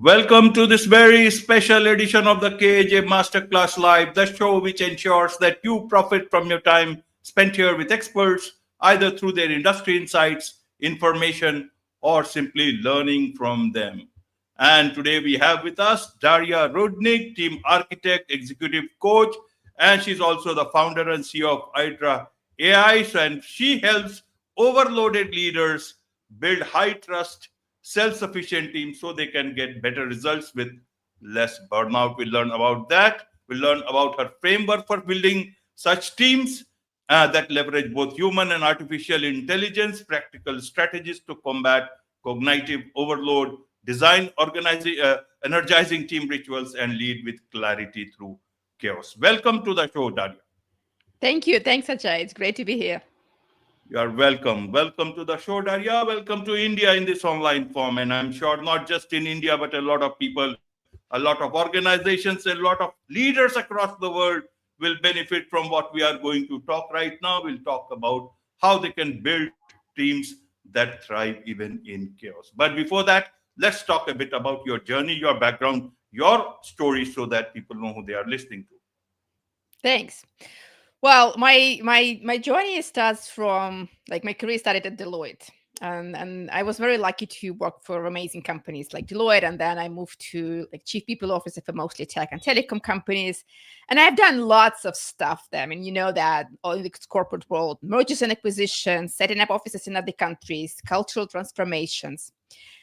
Welcome to this very special edition of the KAJ Masterclass Live, the show which ensures that you profit from your time spent here with experts, either through their industry insights, information, or simply learning from them. And today we have with us Daria Rudnik, Team Architect, Executive Coach, and she's also the founder and CEO of Hydra AI. And she helps overloaded leaders build high trust self-sufficient teams so they can get better results with less burnout. We'll learn about that. We'll learn about her framework for building such teams that leverage both human and artificial intelligence, practical strategies to combat cognitive overload, design energizing team rituals, and lead with clarity through chaos. Welcome to the show, Daria. Thank you. Thanks, Ajay. It's great to be here. You are welcome. Welcome to the show, Daria. Welcome to India in this online form. And I'm sure not just in India, but a lot of people, a lot of organizations, a lot of leaders across the world will benefit from what we are going to talk right now. We'll talk about how they can build teams that thrive even in chaos. But before that, let's talk a bit about your journey, your background, your story, so that people know who they are listening to. Thanks. Well, my journey starts from my career started at Deloitte. And I was very lucky to work for amazing companies like Deloitte. And then I moved to chief people officer for mostly tech and telecom companies. And I've done lots of stuff there. I mean, you know that all in the corporate world, mergers and acquisitions, setting up offices in other countries, cultural transformations.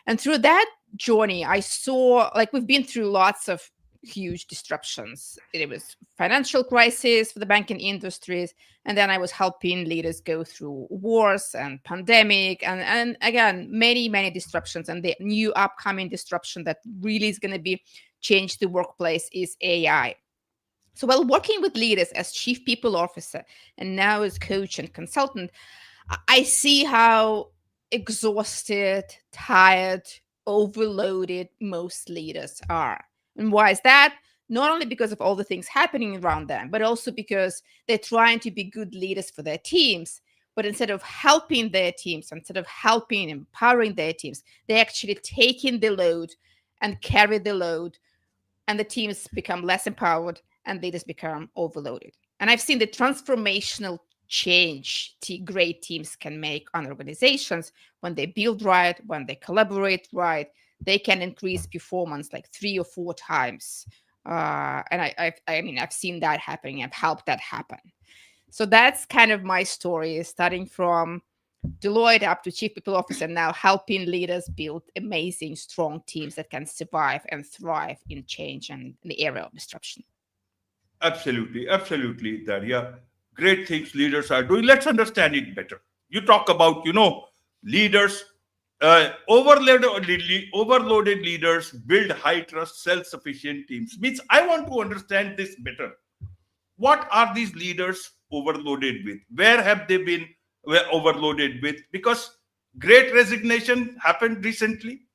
And through that journey, I saw we've been through lots of huge disruptions. It was financial crisis for the banking industries, and then I was helping leaders go through wars and pandemic, and again many disruptions. And the new upcoming disruption that really is going to be change the workplace is AI. So while working with leaders as chief people officer and now as coach and consultant, I see how exhausted, tired, overloaded most leaders are. And why is that? Not only because of all the things happening around them, but also because they're trying to be good leaders for their teams. But instead of helping their teams, instead of helping, empowering their teams, they're actually taking the load and carry the load. And the teams become less empowered and leaders become overloaded. And I've seen the transformational change great teams can make on organizations when they build right, when they collaborate right. They can increase performance 3 or 4 times. And I've seen that happening. I've helped that happen. So that's kind of my story, starting from Deloitte up to chief people officer, now helping leaders build amazing, strong teams that can survive and thrive in change and in the era of disruption. Absolutely, absolutely, Daria. Great things leaders are doing. Let's understand it better. You talk about, leaders, overloaded leaders build high trust, self-sufficient teams. Means I want to understand this better. What are these leaders overloaded with? Where have they been overloaded with? Because great resignation happened recently.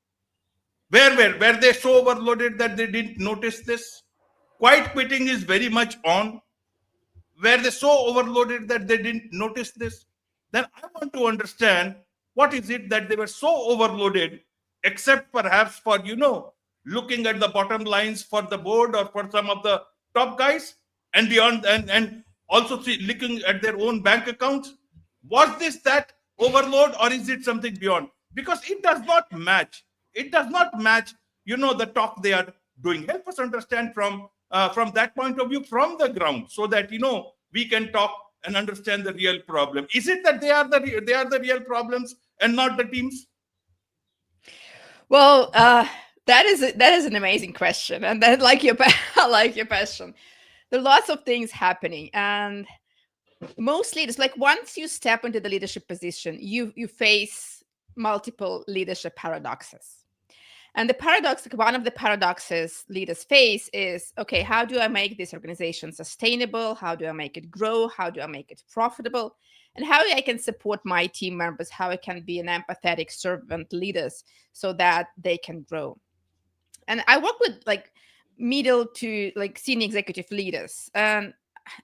Were they so overloaded that they didn't notice this? Quiet quitting is very much on. Were they so overloaded that they didn't notice this? Then I want to understand what is it that they were so overloaded, except perhaps for, looking at the bottom lines for the board or for some of the top guys and beyond, and also looking at their own bank accounts. Was this that overload, or is it something beyond? Because it does not match. It does not match, the talk they are doing. Help us understand from that point of view, from the ground, so that we can talk and understand the real problem. Is it that they are the real problems and not the teams? Well, that is an amazing question, and I like your passion. There are lots of things happening, and most leaders, once you step into the leadership position, you face multiple leadership paradoxes. And one of the paradoxes leaders face is, okay, how do I make this organization sustainable? How do I make it grow? How do I make it profitable? And how I can support my team members, how I can be an empathetic servant leaders so that they can grow. And I work with middle to senior executive leaders. And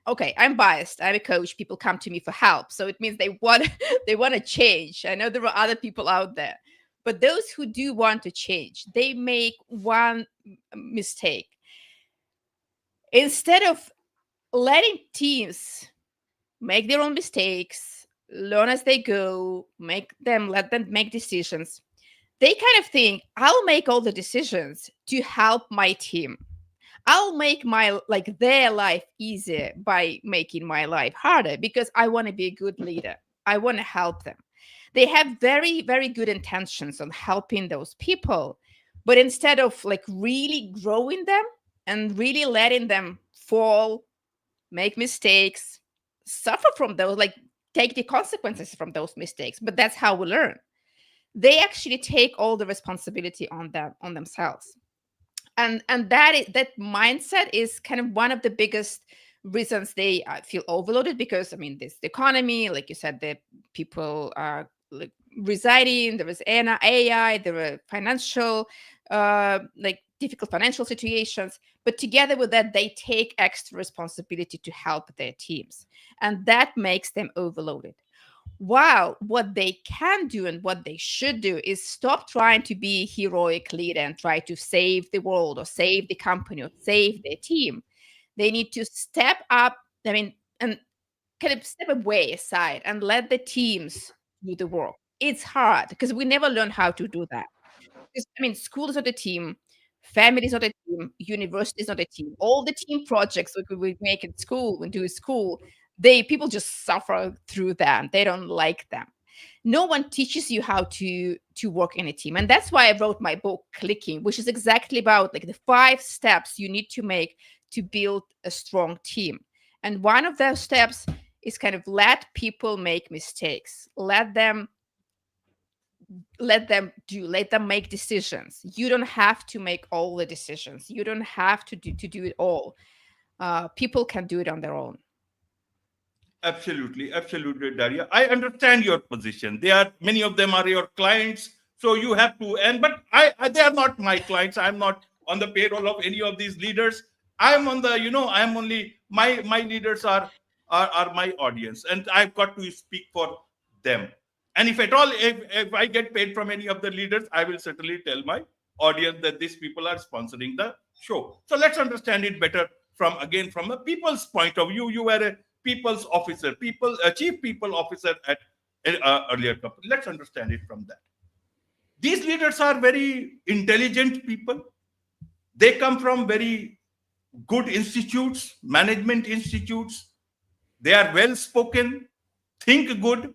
okay, I'm biased. I'm a coach. People come to me for help. So it means they want to change. I know there are other people out there. But those who do want to change, they make one mistake. Instead of letting teams make their own mistakes, learn as they go, let them make decisions, they kind of think, I'll make all the decisions to help my team. I'll make their life easier by making my life harder because I want to be a good leader. I want to help them. They have very, very good intentions on helping those people. But instead of really growing them and really letting them fall, make mistakes, suffer from those, take the consequences from those mistakes. But that's how we learn. They actually take all the responsibility on themselves. And that mindset is kind of one of the biggest reasons they feel overloaded, because this the economy, like you said, the people are residing, there is AI, there are financial difficult financial situations, but together with that they take extra responsibility to help their teams, and that makes them overloaded. While what they can do and what they should do is stop trying to be a heroic leader and try to save the world or save the company or save their team. They need to step up, and kind of step away aside and let the teams do the work. It's hard because we never learn how to do that. Because, school is not a team, family is not a team, university is not a team. All the team projects we make in school, we do in school, people just suffer through them. They don't like them. No one teaches you how to work in a team. And that's why I wrote my book, Clicking, which is exactly about the 5 steps you need to make to build a strong team. And one of those steps is kind of let people make mistakes. Let them make decisions. You don't have to make all the decisions. You don't have to do it all. People can do it on their own. Absolutely, absolutely, Daria. I understand your position. They are many of them are your clients, so you have to. And but they are not my clients. I'm not on the payroll of any of these leaders. I'm on the, I'm only my leaders are my audience, and I've got to speak for them. And if at all, if I get paid from any of the leaders, I will certainly tell my audience that these people are sponsoring the show. So let's understand it better from a people's point of view. You were a people's officer, chief people officer at earlier company. Let's understand it from that. These leaders are very intelligent people. They come from very good institutes, management institutes. They are well spoken, think good.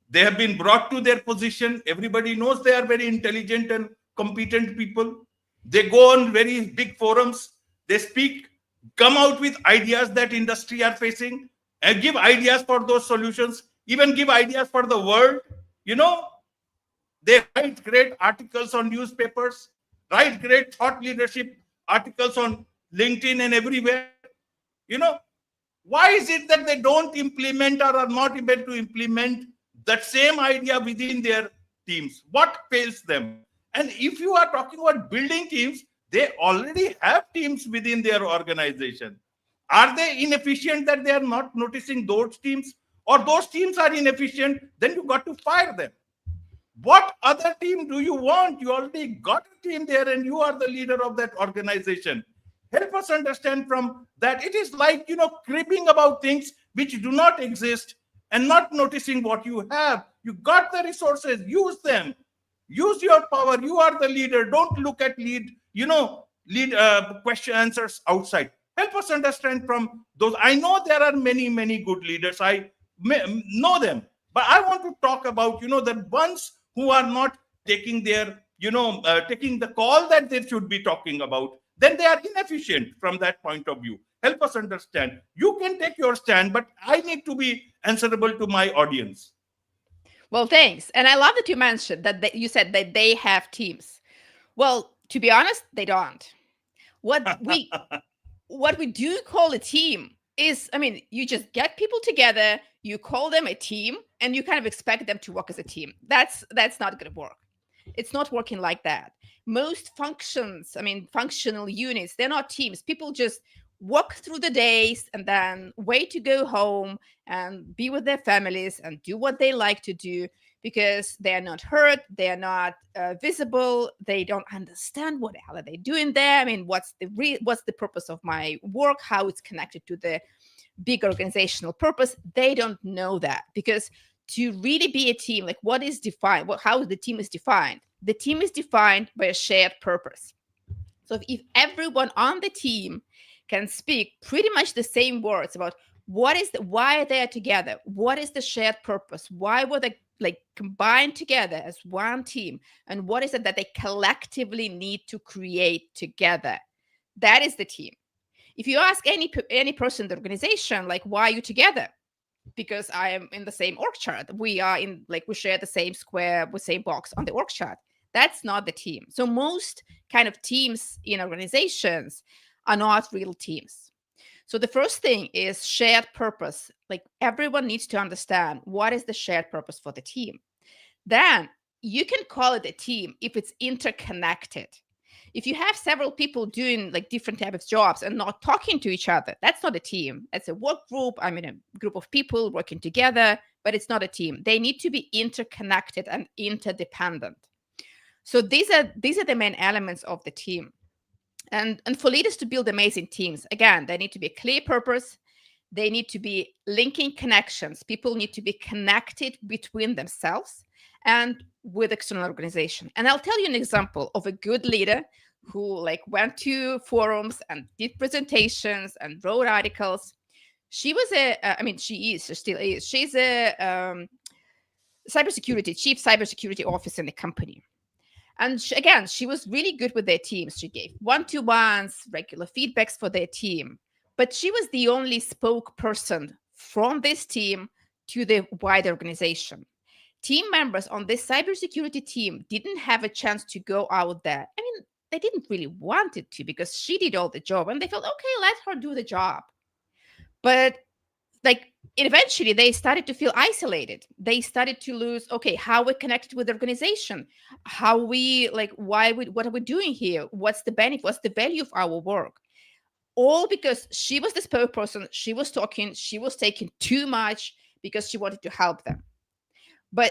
They have been brought to their position. Everybody knows they are very intelligent and competent people. They go on very big forums. They speak, come out with ideas that industry are facing, and give ideas for those solutions, even give ideas for the world. They write great articles on newspapers, write great thought leadership articles on LinkedIn and everywhere. You know, why is it that they don't implement or are not able to implement that same idea within their teams? What fails them? And if you are talking about building teams, they already have teams within their organization. Are they inefficient that they are not noticing those teams? Or those teams are inefficient, then you got to fire them. What other team do you want? You already got a team there and you are the leader of that organization. Help us understand from that. It is like, cribbing about things which do not exist and not noticing what you have. You got the resources, use them. Use your power. You are the leader. Don't look at question answers outside. Help us understand from those. I know there are many, many good leaders. I know them. But I want to talk about, the ones who are not taking their, taking the call that they should be talking about. Then they are inefficient from that point of view. Help us understand. You can take your stand, but I need to be answerable to my audience. Well, thanks. And I love that you mentioned that you said that they have teams. Well, to be honest, they don't. What we do call a team is, you just get people together, you call them a team, and you kind of expect them to work as a team. That's not going to work. It's not working like that. Most functional units, they're not teams. People just walk through the days and then wait to go home and be with their families and do what they like to do, because they are not heard, they are not visible, they don't understand what the hell are they doing there. I mean, what's the purpose of my work, how it's connected to the big organizational purpose. They don't know that, because to really be a team, like what is defined, how the team is defined? The team is defined by a shared purpose. So if everyone on the team can speak pretty much the same words about why they are together, what is the shared purpose, why were they like combined together as one team, and what is it that they collectively need to create together, that is the team. If you ask any person in the organization, like, why are you together? Because I am in the same org chart. We are in, like, we share the same square with same box on the org chart. That's not the team. So most kind of teams in organizations are not real teams. So the first thing is shared purpose. Like, everyone needs to understand what is the shared purpose for the team. Then you can call it a team if it's interconnected. If you have several people doing like different types of jobs and not talking to each other, that's not a team. That's a work group. I mean, a group of people working together, but it's not a team. They need to be interconnected and interdependent. So these are the main elements of the team. And for leaders to build amazing teams, again, they need to be a clear purpose. They need to be linking connections. People need to be connected between themselves and with external organization. And I'll tell you an example of a good leader who like went to forums and did presentations and wrote articles. She was she still is. She's a chief cybersecurity officer in the company. And she was really good with their teams. She gave one-to-ones, regular feedbacks for their team. But she was the only spokesperson from this team to the wider organization. Team members on this cybersecurity team didn't have a chance to go out there. I mean, they didn't really want it to, because she did all the job and they felt, okay, let her do the job. But like eventually they started to feel isolated. They started to lose, okay, how we're connected with the organization, how we like, what are we doing here? What's the benefit? What's the value of our work? All because she was the spokesperson. She was talking, she was taking too much because she wanted to help them.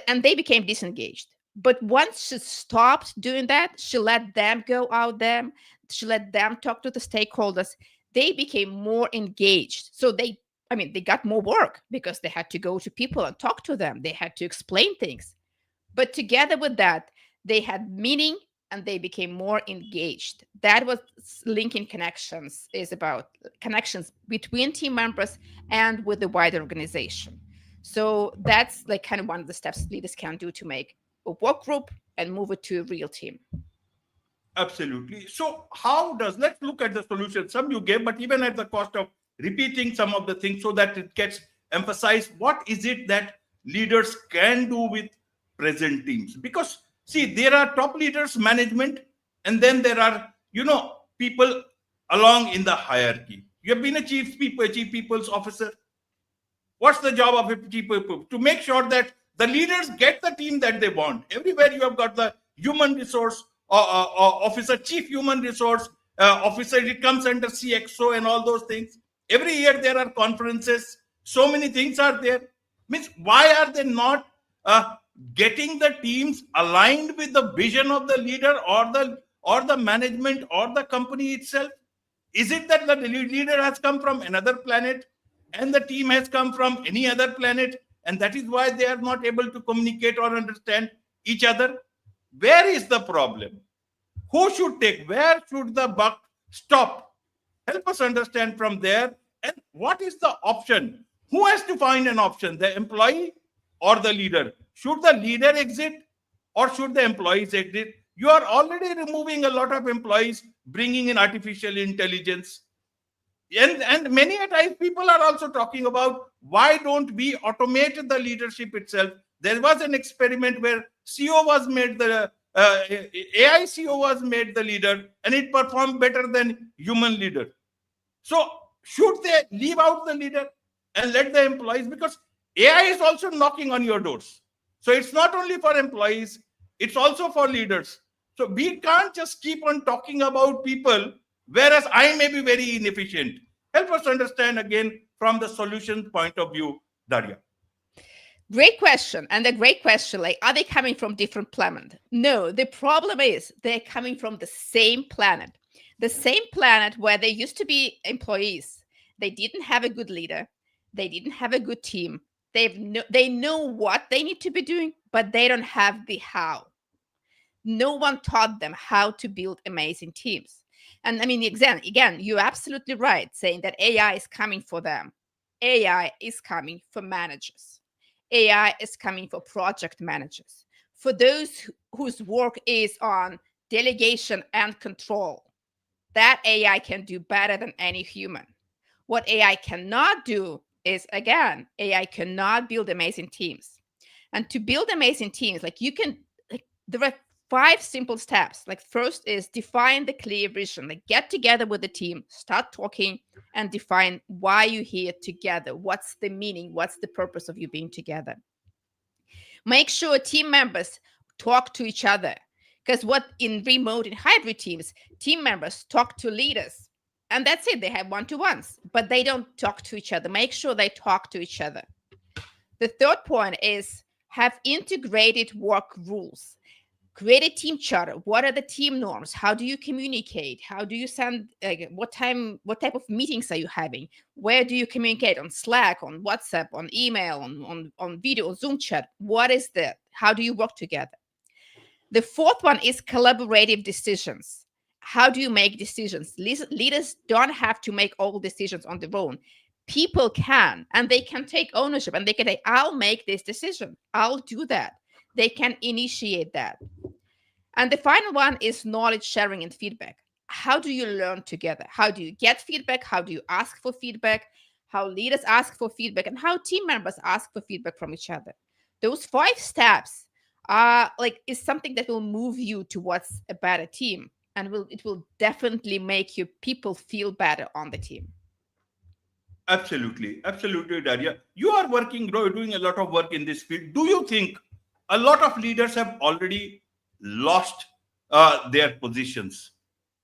And they became disengaged. But once she stopped doing that, she let them go out there. She let them talk to the stakeholders. They became more engaged. So they got more work because they had to go to people and talk to them. They had to explain things. But together with that, they had meaning and they became more engaged. That was linking connections, is about connections between team members and with the wider organization. So that's like kind of one of the steps leaders can do to make a work group and move it to a real team. Absolutely. So let's look at the solution. Some you gave, but even at the cost of repeating some of the things so that it gets emphasized, what is it that leaders can do with present teams? Because see, there are top leaders, management, and then there are, people along in the hierarchy. You have been a chief people's officer. What's the job of a chief people? To make sure that the leaders get the team that they want. Everywhere you have got the human resource officer, chief human resource officer. It comes under CXO and all those things. Every year there are conferences. So many things are there. Means, why are they not getting the teams aligned with the vision of the leader or the management or the company itself? Is it that the leader has come from another planet and the team has come from any other planet, and that is why they are not able to communicate or understand each other? Where is the problem? Who should take? Where should the buck stop? Help us understand from there. And what is the option? Who has to find an option? The employee or the leader? Should the leader exit or should the employees exit? You are already removing a lot of employees, bringing in artificial intelligence. And many a times people are also talking about, why don't we automate the leadership itself? There was an experiment where CEO was made the AI CEO was made the leader, and it performed better than human leader. So should they leave out the leader and let the employees? Because AI is also knocking on your doors. So it's not only for employees, it's also for leaders. So we can't just keep on talking about people, whereas I may be very inefficient. Help us understand again from the solution point of view, Daria. Great question. And a great question, like, are they coming from different planet? No, the problem is they're coming from the same planet. The same planet where they used to be employees. They didn't have a good leader. They didn't have a good team. They know what they need to be doing, but they don't have the how. No one taught them how to build amazing teams. And I mean, again, you're absolutely right saying that AI is coming for them. AI is coming for managers. AI is coming for project managers, for those whose work is on delegation and control. That AI can do better than any human. What AI cannot do is, again, AI cannot build amazing teams. And to build amazing teams, there are 5 simple steps. Like, first is define the clear vision. Like, get together with the team, start talking, and define why you're here together. What's the meaning? What's the purpose of you being together? Make sure team members talk to each other, because what in remote and hybrid teams, team members talk to leaders, and that's it. They have one-to-ones, but they don't talk to each other. Make sure they talk to each other. The third point is have integrated work rules. Create a team charter. What are the team norms? How do you communicate? How do you send, what type of meetings are you having? Where do you communicate? On Slack, on WhatsApp, on email, on video, Zoom chat? What is that? How do you work together? The fourth one is collaborative decisions. How do you make decisions? Leaders don't have to make all decisions on their own. People can, and they can take ownership, and they can say, I'll make this decision. I'll do that. They can initiate that. And the final one is knowledge sharing and feedback. How do you learn together? How do you get feedback? How do you ask for feedback? How leaders ask for feedback, and how team members ask for feedback from each other. Those 5 steps is something that will move you towards a better team, and it will definitely make your people feel better on the team. Absolutely, absolutely, Daria. You are doing a lot of work in this field. Do you think a lot of leaders have already lost their positions?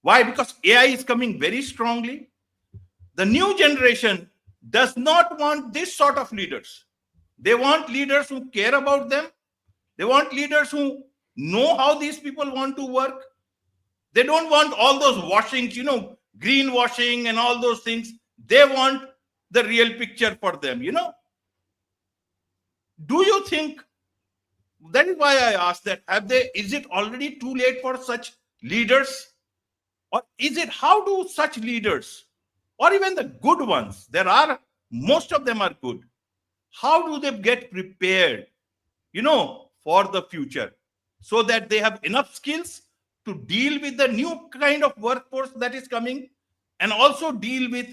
Why? Because AI is coming very strongly. The new generation does not want this sort of leaders. They want leaders who care about them. They want leaders who know how these people want to work. They don't want all those washings, greenwashing and all those things. They want the real picture for them. Do you think, that is why I asked that, is it already too late for such leaders? Or is it, how do such leaders, or even the good ones, most of them are good, how do they get prepared, for the future, so that they have enough skills to deal with the new kind of workforce that is coming, and also deal with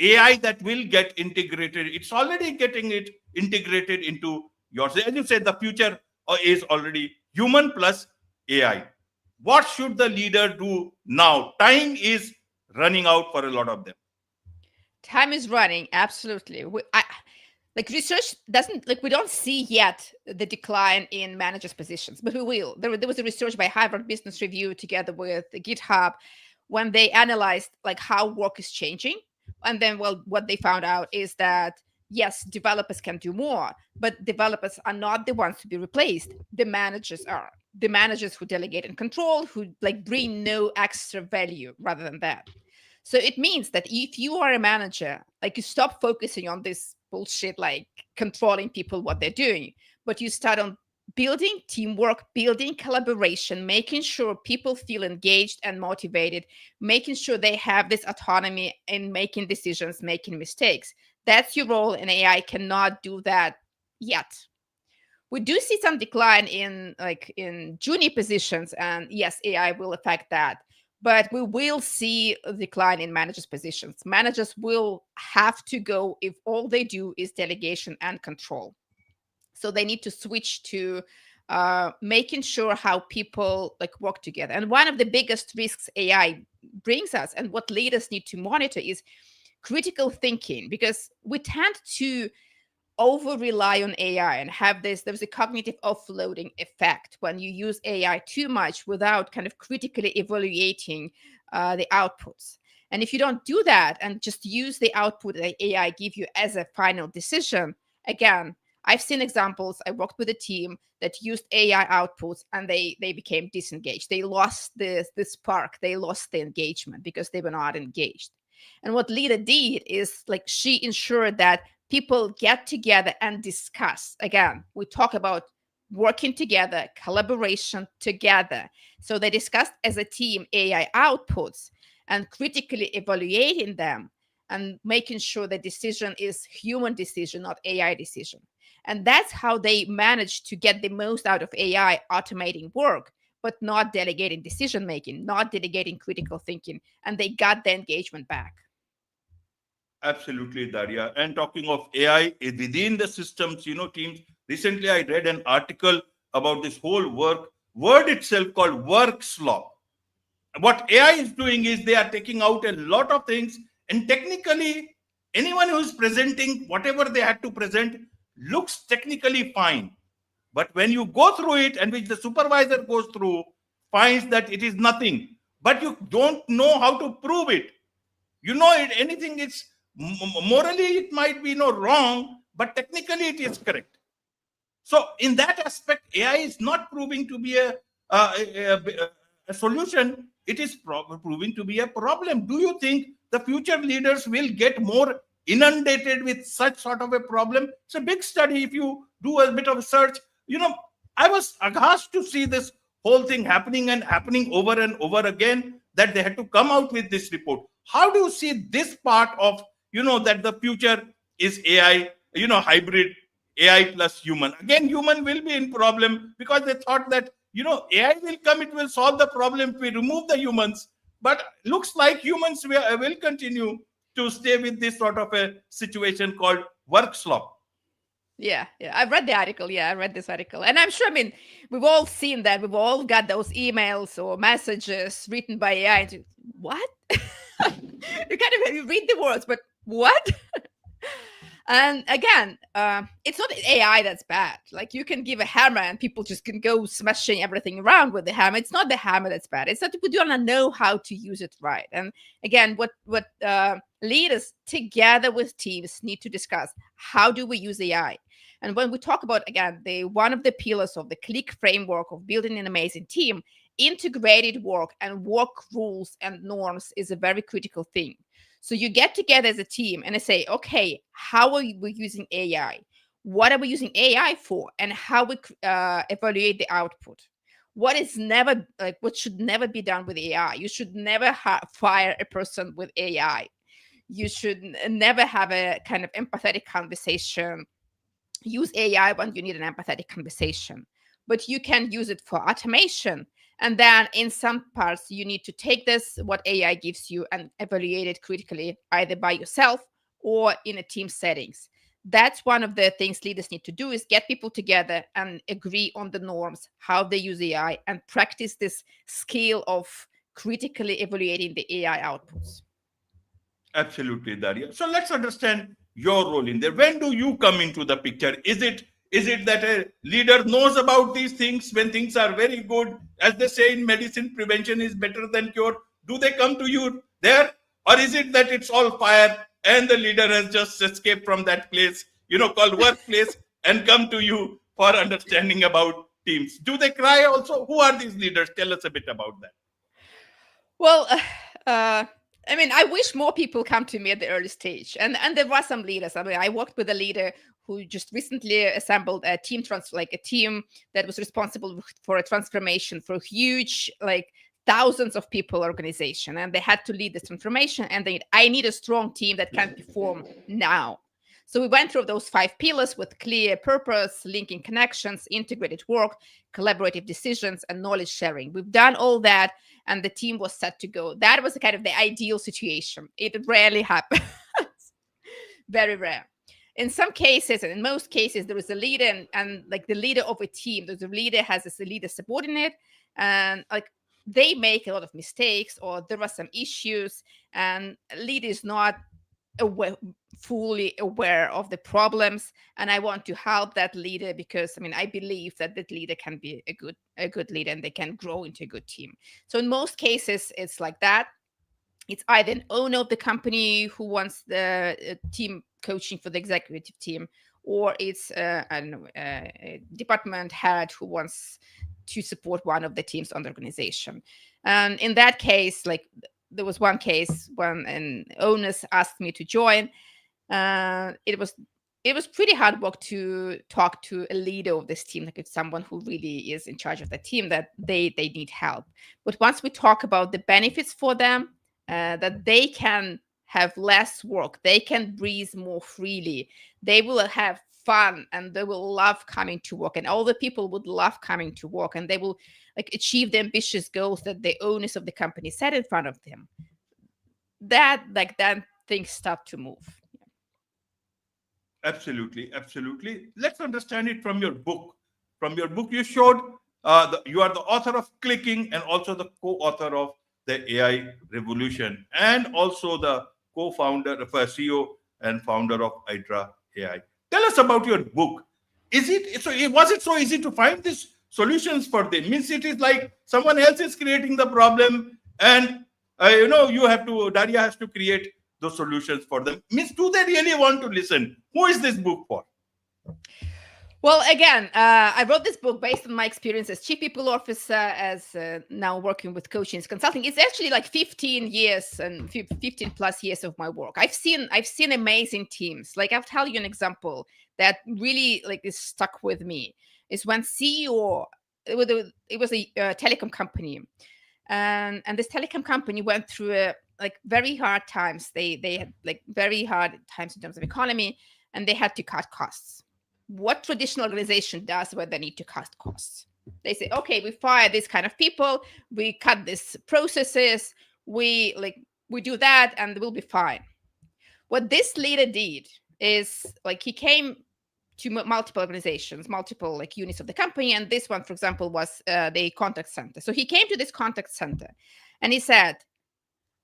AI that will get integrated? It's already getting it integrated into yours. As you said, the future is already human plus AI. What should the leader do now? Time is running out for a lot of them. Time is running, absolutely. Research doesn't, we don't see yet the decline in managers' positions, but we will. There was a research by Harvard Business Review together with the GitHub, when they analyzed how work is changing. And then, what they found out is that, yes, developers can do more, but developers are not the ones to be replaced. The managers are. The managers who delegate and control, who bring no extra value rather than that. So it means that if you are a manager, you stop focusing on this bullshit, controlling people, what they're doing, but you start on building teamwork, building collaboration, making sure people feel engaged and motivated, making sure they have this autonomy in making decisions, making mistakes. That's your role, and AI cannot do that yet. We do see some decline in junior positions, and yes, AI will affect that. But we will see a decline in managers' positions. Managers will have to go if all they do is delegation and control. So they need to switch to making sure how people work together. And one of the biggest risks AI brings us, and what leaders need to monitor, is critical thinking, because we tend to over rely on AI and there's a cognitive offloading effect when you use AI too much without kind of critically evaluating the outputs. And if you don't do that and just use the output that AI give you as a final decision, again, I've seen examples. I worked with a team that used AI outputs and they became disengaged. They lost the spark. They lost the engagement because they were not engaged. And what leader did is like she ensured that people get together and discuss. Again, we talk about working together, collaboration together. So they discussed as a team AI outputs and critically evaluating them and making sure the decision is human decision, not AI decision. And that's how they managed to get the most out of AI automating work, but not delegating decision making, not delegating critical thinking. And they got the engagement back. Absolutely, Daria. And talking of AI within the systems, teams, recently I read an article about this whole word itself called work slop. What AI is doing is they are taking out a lot of things, and technically, anyone who is presenting whatever they had to present looks technically fine. But when you go through it, and which the supervisor goes through, finds that it is nothing, but you don't know how to prove it. Anything it's morally it might be wrong, but technically it is correct. So in that aspect, AI is not proving to be a solution. It is proving to be a problem. Do you think the future leaders will get more inundated with such sort of a problem? It's a big study. If you do a bit of search, I was aghast to see this whole thing happening and happening over and over again, that they had to come out with this report. How do you see this part of, that the future is AI, hybrid AI plus human? Again, human will be in problem because they thought that, AI will come, it will solve the problem if we remove the humans. But looks like humans will continue to stay with this sort of a situation called work slop. Yeah, I've read the article. Yeah, I read this article. And I'm sure, I mean, we've all seen that. We've all got those emails or messages written by AI. What? You read the words, but what? And again, it's not AI that's bad. Like you can give a hammer and people just can go smashing everything around with the hammer. It's not the hammer that's bad. It's that we do not know how to use it right. And again, what leaders together with teams need to discuss: how do we use AI? And when we talk about, again, one of the pillars of the click framework of building an amazing team, integrated work and work rules and norms is a very critical thing. So you get together as a team and I say, okay, how are we using AI? What are we using AI for? And how we evaluate the output? What should never be done with AI? You should never fire a person with AI. You should never have a kind of empathetic conversation. Use AI when you need an empathetic conversation, but you can use it for automation. And then in some parts, you need to take what AI gives you, and evaluate it critically, either by yourself or in a team settings. That's one of the things leaders need to do, is get people together and agree on the norms, how they use AI, and practice this skill of critically evaluating the AI outputs. Absolutely, Daria. So let's understand your role in there. When do you come into the picture? Is it that a leader knows about these things when things are very good? As they say in medicine, prevention is better than cure. Do they come to you there? Or is it that it's all fire and the leader has just escaped from that place, called workplace, and come to you for understanding about teams? Do they cry also? Who are these leaders? Tell us a bit about that. Well, I mean, I wish more people come to me at the early stage. And there were some leaders. I mean, I worked with a leader who just recently assembled a team a team that was responsible for a transformation for a huge, like, thousands of people organization, and they had to lead this transformation. And I need a strong team that can perform now. So we went through those 5 pillars with clear purpose, linking connections, integrated work, collaborative decisions, and knowledge sharing. We've done all that, and the team was set to go. That was kind of the ideal situation. It rarely happens. Very rare. In some cases, and in most cases, there is a leader and like the leader of a team. There's a leader has a leader subordinate, and like they make a lot of mistakes, or there are some issues, and leader is not fully aware of the problems, and I want to help that leader, because I mean, I believe that that leader can be a good leader, and they can grow into a good team. So in most cases, it's like that. It's either an owner of the company who wants the team coaching for the executive team, or it's I don't know, a department head who wants to support one of the teams on the organization. And in that case, like there was one case when an owners asked me to join. It was pretty hard work to talk to a leader of this team, like it's someone who really is in charge of the team, that they need help. But once we talk about the benefits for them, that they can have less work, they can breathe more freely, they will have fun, and they will love coming to work, and all the people would love coming to work, and they will like achieve the ambitious goals that the owners of the company set in front of them. That like then things start to move. Absolutely, absolutely. Let's understand it from your book. From your book, you showed you are the author of Clicking and also the co-author of the AI Revolution, and also the co-founder of CEO and founder of Hydra AI. Tell us about your book. Was it so easy to find these solutions for them? Means it is like someone else is creating the problem, and Daria has to create those solutions for them. Means, do they really want to listen? Who is this book for? Well, again, I wrote this book based on my experience as chief people officer, as now working with coaching consulting. It's actually like 15 years and 15 plus years of my work. I've seen amazing teams. Like I'll tell you an example that really like is stuck with me. Is when CEO, it was a telecom company, and this telecom company went through very hard times. They had like very hard times in terms of economy, and they had to cut costs. What traditional organization does when they need to cut costs? They say, okay, we fire this kind of people, we cut these processes, we do that, and we'll be fine. What this leader did is like he came to multiple organizations, multiple like units of the company, and this one, for example, was the contact center. So he came to this contact center, and he said,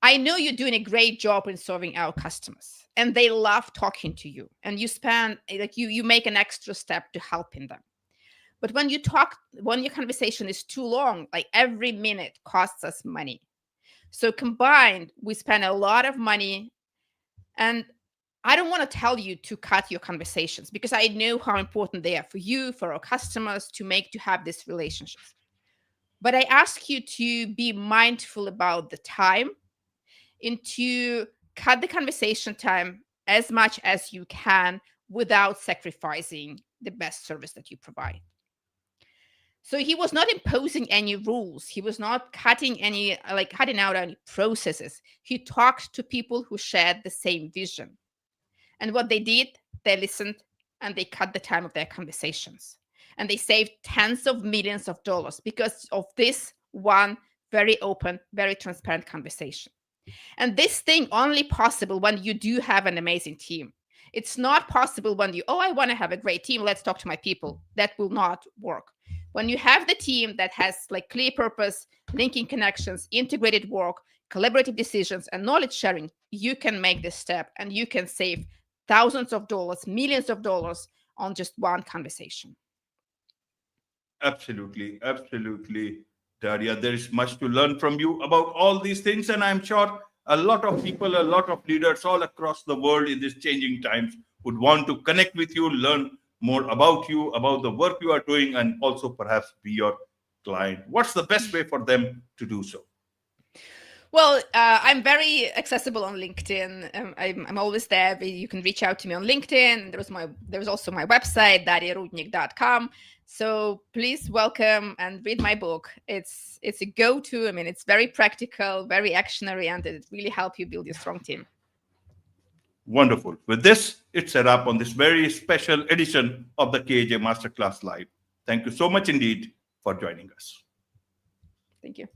I know you're doing a great job in serving our customers, and they love talking to you, and you spend you make an extra step to helping them. But when your conversation is too long, like every minute costs us money. So combined, we spend a lot of money, and I don't want to tell you to cut your conversations because I know how important they are for you, for our customers, to have these relationships. But I ask you to be mindful about the time, and to cut the conversation time as much as you can without sacrificing the best service that you provide. So he was not imposing any rules. He was not cutting out any processes. He talked to people who shared the same vision. And what they did, they listened and they cut the time of their conversations. And they saved tens of millions of dollars because of this one very open, very transparent conversation. And this thing only possible when you do have an amazing team. It's not possible when I want to have a great team, let's talk to my people. That will not work. When you have the team that has like clear purpose, linking connections, integrated work, collaborative decisions, and knowledge sharing, you can make this step and you can save thousands of dollars, millions of dollars on just one conversation. Absolutely, absolutely, Daria. There is much to learn from you about all these things, and I'm sure a lot of people, a lot of leaders all across the world in these changing times would want to connect with you, learn more about you, about the work you are doing, and also perhaps be your client. What's the best way for them to do so? Well, I'm very accessible on LinkedIn. I'm always there. You can reach out to me on LinkedIn. There's also my website, dariarudnik.com. So please welcome and read my book. It's a go-to. I mean, it's very practical, very actionary, and it really helps you build your strong team. Wonderful. With this, it's a wrap on this very special edition of the KAJ Masterclass Live. Thank you so much indeed for joining us. Thank you.